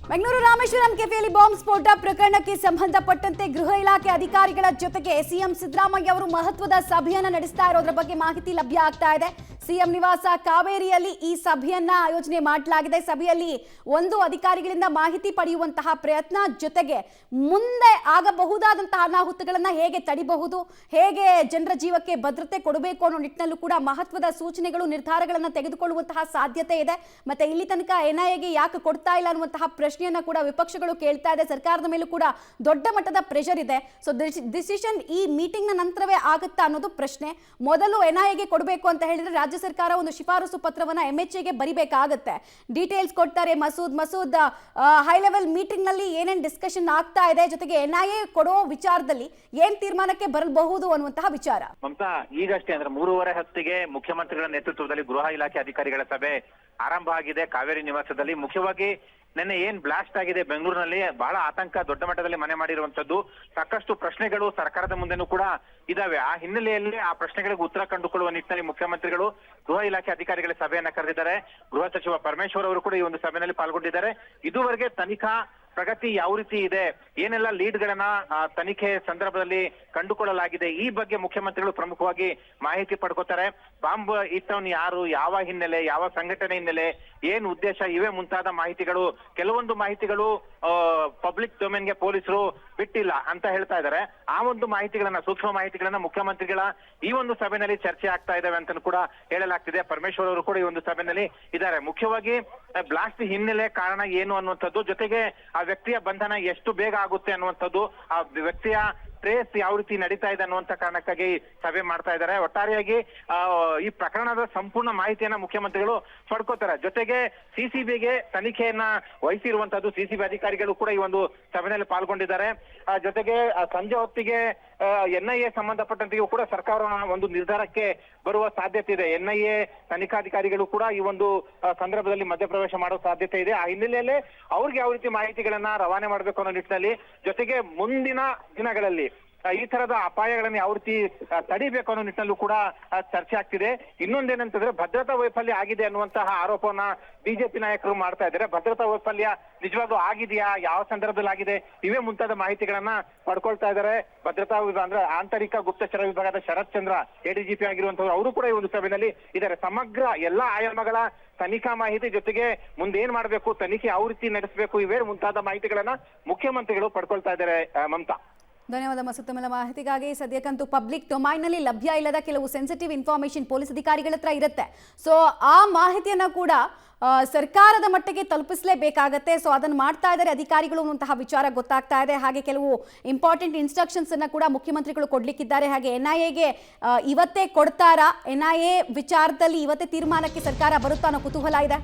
Bengaluru Rameswaram ಕೆಫೆಯಲ್ಲಿ bomb ಸ್ಫೋಟ ಪ್ರಕರಣಕ್ಕೆ ಸಂಬಂಧಪಟ್ಟಂತೆ ಗೃಹ ಇಲಾಖೆ ಅಧಿಕಾರಿಗಳ ಜೊತೆಗೆ ಸಿಎಂ ಸಿದ್ದರಾಮಯ್ಯ ಅವರು ಮಹತ್ವದ ಸಭೆಯನ್ನ ನಡೆಸ್ತಾ ಇರೋದ್ರ ಬಗ್ಗೆ ಮಾಹಿತಿ ಲಭ್ಯ ಆಗ್ತಾ ಇದೆ. ಸಿಎಂ ನಿವಾಸ ಕಾವೇರಿಯಲ್ಲಿ ಈ ಸಭೆಯನ್ನ ಆಯೋಜನೆ ಮಾಡಲಾಗಿದೆ. ಸಭೆಯಲ್ಲಿ ಒಂದು ಅಧಿಕಾರಿಗಳಿಂದ ಮಾಹಿತಿ ಪಡೆಯುವಂತಹ ಪ್ರಯತ್ನ, ಜೊತೆಗೆ ಮುಂದೆ ಆಗಬಹುದಾದಂತಹ ಅನಾಹುತಗಳನ್ನ ಹೇಗೆ ತಡಿಬಹುದು, ಹೇಗೆ ಜನರ ಜೀವಕ್ಕೆ ಭದ್ರತೆ ಕೊಡಬೇಕು ಅನ್ನೋ ನಿಟ್ಟಿನಲ್ಲೂ ಕೂಡ ಮಹತ್ವದ ಸೂಚನೆಗಳು, ನಿರ್ಧಾರಗಳನ್ನು ತೆಗೆದುಕೊಳ್ಳುವಂತಹ ಸಾಧ್ಯತೆ ಇದೆ. ಮತ್ತೆ ಇಲ್ಲಿ ತನಕ ಎನ್ಐಎಗೆ ಯಾಕೆ ಕೊಡ್ತಾ ಇಲ್ಲ ಅನ್ನುವಂತಹ ಪ್ರಶ್ನೆಯನ್ನ ಕೂಡ ವಿಪಕ್ಷಗಳು ಕೇಳ್ತಾ ಇದೆ. ಸರ್ಕಾರದ ಮೇಲೂ ಕೂಡ ದೊಡ್ಡ ಮಟ್ಟದ ಪ್ರೆಷರ್ ಇದೆ. ಸೊ ಡಿಸಿಷನ್ ಈ ಮೀಟಿಂಗ್ ನ ನಂತರವೇ ಆಗುತ್ತಾ ಅನ್ನೋದು ಪ್ರಶ್ನೆ. ಮೊದಲು ಎನ್ಐಎಗೆ ಕೊಡಬೇಕು ಅಂತ ಹೇಳಿದ್ರೆ ರಾಜ್ಯ ಸರ್ಕಾರ ಒಂದು ಶಿಫಾರಸು ಪತ್ರವನ್ನ ಎಂಎಚ್ಎಗೆ ಬರಿಬೇಕಾಗುತ್ತೆ. ಡೀಟೇಲ್ಸ್ ಕೊಡ್ತಾರೆ. ಮಸೂದ್ ಹೈ ಲೆವೆಲ್ ಮೀಟಿಂಗ್ ನಲ್ಲಿ ಏನೇನ್ ಡಿಸ್ಕಷನ್ ಆಗ್ತಾ ಇದೆ, ಜೊತೆಗೆ ಎನ್ಐಎ ಕೊಡೋ ವಿಚಾರದಲ್ಲಿ ಏನ್ ತೀರ್ಮಾನಕ್ಕೆ ಬರಬಹುದು ಅನ್ನುವಂತಹ ವಿಚಾರ. ಮಮತಾ, ಈಗಷ್ಟೇ ಅಂದ್ರೆ 3:30 ಮುಖ್ಯಮಂತ್ರಿಗಳ ನೇತೃತ್ವದಲ್ಲಿ ಗೃಹ ಇಲಾಖೆ ಅಧಿಕಾರಿಗಳ ಸಭೆ ಆರಂಭ ಆಗಿದೆ ಕಾವೇರಿ ನಿವಾಸದಲ್ಲಿ. ಮುಖ್ಯವಾಗಿ ನಿನ್ನೆ ಏನ್ ಬ್ಲಾಸ್ಟ್ ಆಗಿದೆ ಬೆಂಗಳೂರಿನಲ್ಲಿ, ಬಹಳ ಆತಂಕ ದೊಡ್ಡ ಮಟ್ಟದಲ್ಲಿ ಮನೆ ಮಾಡಿರುವಂತದ್ದು. ಸಾಕಷ್ಟು ಪ್ರಶ್ನೆಗಳು ಸರ್ಕಾರದ ಮುಂದೆನೂ ಕೂಡ ಇದಾವೆ. ಆ ಹಿನ್ನೆಲೆಯಲ್ಲಿ ಆ ಪ್ರಶ್ನೆಗಳಿಗೆ ಉತ್ತರ ಕಂಡುಕೊಳ್ಳುವ ನಿಟ್ಟಿನಲ್ಲಿ ಮುಖ್ಯಮಂತ್ರಿಗಳು ಗೃಹ ಇಲಾಖೆ ಅಧಿಕಾರಿಗಳ ಸಭೆಯನ್ನ ಕರೆದಿದ್ದಾರೆ. ಗೃಹ ಸಚಿವ ಪರಮೇಶ್ವರ್ ಅವರು ಕೂಡ ಈ ಒಂದು ಸಭೆಯಲ್ಲಿ ಪಾಲ್ಗೊಂಡಿದ್ದಾರೆ. ಇದುವರೆಗೆ ತನಿಖಾ ಪ್ರಗತಿ ಯಾವ ರೀತಿ ಇದೆ, ಏನೆಲ್ಲ ಲೀಡ್ಗಳನ್ನ ತನಿಖೆ ಸಂದರ್ಭದಲ್ಲಿ ಕಂಡುಕೊಳ್ಳಲಾಗಿದೆ, ಈ ಬಗ್ಗೆ ಮುಖ್ಯಮಂತ್ರಿಗಳು ಪ್ರಮುಖವಾಗಿ ಮಾಹಿತಿ ಪಡ್ಕೋತಾರೆ. ಬಾಂಬ್ ಇಟ್ಟವನು ಯಾರು, ಯಾವ ಹಿನ್ನೆಲೆ, ಯಾವ ಸಂಘಟನೆ ಹಿನ್ನೆಲೆ, ಏನ್ ಉದ್ದೇಶ, ಇವೇ ಮುಂತಾದ ಮಾಹಿತಿಗಳು, ಕೆಲವೊಂದು ಮಾಹಿತಿಗಳು ಪಬ್ಲಿಕ್ ಡೊಮೇನ್ಗೆ ಪೊಲೀಸರು ಬಿಟ್ಟಿಲ್ಲ ಅಂತ ಹೇಳ್ತಾ ಇದ್ದಾರೆ. ಆ ಒಂದು ಮಾಹಿತಿಗಳನ್ನ, ಸೂಕ್ಷ್ಮ ಮಾಹಿತಿಗಳನ್ನ ಮುಖ್ಯಮಂತ್ರಿಗಳ ಈ ಒಂದು ಸಭೆಯಲ್ಲಿ ಚರ್ಚೆ ಆಗ್ತಾ ಇದಾವೆ ಅಂತ ಕೂಡ ಹೇಳಲಾಗ್ತಿದೆ. ಪರಮೇಶ್ವರ್ ಅವರು ಕೂಡ ಈ ಒಂದು ಸಭೆಯಲ್ಲಿ ಇದ್ದಾರೆ. ಮುಖ್ಯವಾಗಿ ಬ್ಲಾಸ್ಟ್ ಹಿನ್ನೆಲೆ, ಕಾರಣ ಏನು ಅನ್ನುವಂಥದ್ದು, ಜೊತೆಗೆ ಆ ವ್ಯಕ್ತಿಯ ಬಂಧನ ಎಷ್ಟು ಬೇಗ ಆಗುತ್ತೆ ಅನ್ನುವಂಥದ್ದು, ಆ ವ್ಯಕ್ತಿಯ ಟ್ರೇಸ್ ಯಾವ ರೀತಿ ನಡೀತಾ ಇದೆ ಅನ್ನುವಂತ ಕಾರಣಕ್ಕಾಗಿ ಸಭೆ ಮಾಡ್ತಾ ಇದ್ದಾರೆ. ಒಟ್ಟಾರೆಯಾಗಿ ಈ ಪ್ರಕರಣದ ಸಂಪೂರ್ಣ ಮಾಹಿತಿಯನ್ನ ಮುಖ್ಯಮಂತ್ರಿಗಳು ಪಡ್ಕೋತಾರೆ. ಜೊತೆಗೆ ಸಿಸಿಬಿಗೆ ತನಿಖೆಯನ್ನ ವಹಿಸಿರುವಂತದ್ದು, ಸಿಸಿಬಿ ಅಧಿಕಾರಿಗಳು ಕೂಡ ಈ ಒಂದು ಸಭೆಯಲ್ಲಿ ಪಾಲ್ಗೊಂಡಿದ್ದಾರೆ. ಜೊತೆಗೆ ಸಂಜೆ ಹೊತ್ತಿಗೆ ಎನ್ಐಎ ಸಂಬಂಧಪಟ್ಟಂತೆಯೂ ಕೂಡ ಸರ್ಕಾರ ಒಂದು ನಿರ್ಧಾರಕ್ಕೆ ಬರುವ ಸಾಧ್ಯತೆ ಇದೆ. ಎನ್ಐಎ ತನಿಖಾಧಿಕಾರಿಗಳು ಕೂಡ ಈ ಒಂದು ಸಂದರ್ಭದಲ್ಲಿ ಮಧ್ಯಪ್ರವೇಶ ಮಾಡೋ ಸಾಧ್ಯತೆ ಇದೆ. ಆ ಹಿನ್ನೆಲೆಯಲ್ಲಿ ಅವ್ರಿಗೆ ಯಾವ ರೀತಿ ಮಾಹಿತಿಗಳನ್ನ ರವಾನೆ ಮಾಡಬೇಕು ಅನ್ನೋ ನಿಟ್ಟಿನಲ್ಲಿ, ಜೊತೆಗೆ ಮುಂದಿನ ದಿನಗಳಲ್ಲಿ ಈ ತರದ ಅಪಾಯಗಳನ್ನು ಯಾವ ರೀತಿ ತಡಿಬೇಕು ಅನ್ನೋ ನಿಟ್ಟಿನಲ್ಲೂ ಕೂಡ ಚರ್ಚೆ ಆಗ್ತಿದೆ. ಇನ್ನೊಂದೇನಂತಂದ್ರೆ ಭದ್ರತಾ ವೈಫಲ್ಯ ಆಗಿದೆ ಅನ್ನುವಂತಹ ಆರೋಪವನ್ನ ಬಿಜೆಪಿ ನಾಯಕರು ಮಾಡ್ತಾ ಇದ್ದಾರೆ. ಭದ್ರತಾ ವೈಫಲ್ಯ ನಿಜವಾಗ್ಲೂ ಆಗಿದೆಯಾ, ಯಾವ ಸಂದರ್ಭದಲ್ಲಿ ಆಗಿದೆ, ಇವೇ ಮುಂತಾದ ಮಾಹಿತಿಗಳನ್ನ ಪಡ್ಕೊಳ್ತಾ ಇದ್ದಾರೆ. ಭದ್ರತಾ ಅಂದ್ರೆ ಆಂತರಿಕ ಗುಪ್ತಚರ ವಿಭಾಗದ ಶರತ್ ಚಂದ್ರ ಎಡಿಜಿಪಿ ಆಗಿರುವಂತವ್ರು, ಅವರು ಕೂಡ ಈ ಒಂದು ಸಭೆಯಲ್ಲಿ ಇದ್ದಾರೆ. ಸಮಗ್ರ ಎಲ್ಲಾ ಆಯಾಮಗಳ ತನಿಖಾ ಮಾಹಿತಿ, ಜೊತೆಗೆ ಮುಂದೆ ಏನ್ ಮಾಡ್ಬೇಕು, ತನಿಖೆ ಯಾವ ರೀತಿ ನಡೆಸಬೇಕು, ಇವೇ ಮುಂತಾದ ಮಾಹಿತಿಗಳನ್ನ ಮುಖ್ಯಮಂತ್ರಿಗಳು ಪಡ್ಕೊಳ್ತಾ ಇದ್ದಾರೆ. ಮಮತಾ, ಧನ್ಯವಾದ ಮಸೂದ್. ತಮ್ಮೆಲ್ಲ ಮಾಹಿತಿಗಾಗಿ. ಸದ್ಯಕ್ಕಂತೂ ಪಬ್ಲಿಕ್ ಡೊಮೈನ್ನಲ್ಲಿ ಲಭ್ಯ ಇಲ್ಲದ ಕೆಲವು ಸೆನ್ಸಿಟಿವ್ ಇನ್ಫಾರ್ಮೇಶನ್ ಪೊಲೀಸ್ ಅಧಿಕಾರಿಗಳ ಹತ್ರ ಇರುತ್ತೆ. ಸೊ ಆ ಮಾಹಿತಿಯನ್ನ ಕೂಡ ಸರ್ಕಾರದ ಮಟ್ಟಿಗೆ ತಲುಪಿಸಲೇಬೇಕಾಗತ್ತೆ. ಸೊ ಅದನ್ನು ಮಾಡ್ತಾ ಇದ್ದಾರೆ ಅಧಿಕಾರಿಗಳು ಅನ್ನುವಂತಹ ವಿಚಾರ ಗೊತ್ತಾಗ್ತಾ ಇದೆ. ಹಾಗೆ ಕೆಲವು ಇಂಪಾರ್ಟೆಂಟ್ ಇನ್ಸ್ಟ್ರಕ್ಷನ್ಸ್ ಅನ್ನ ಕೂಡ ಮುಖ್ಯಮಂತ್ರಿಗಳು ಕೊಡ್ಲಿಕ್ಕಿದ್ದಾರೆ. ಹಾಗೆ ಎನ್ಐಎಗೆ ಇವತ್ತೇ ಕೊಡ್ತಾರಾ, ಎನ್ಐಎ ವಿಚಾರದಲ್ಲಿ ಇವತ್ತೇ ತೀರ್ಮಾನಕ್ಕೆ ಸರ್ಕಾರ ಬರುತ್ತಾ ಅನ್ನೋ ಕುತೂಹಲ ಇದೆ.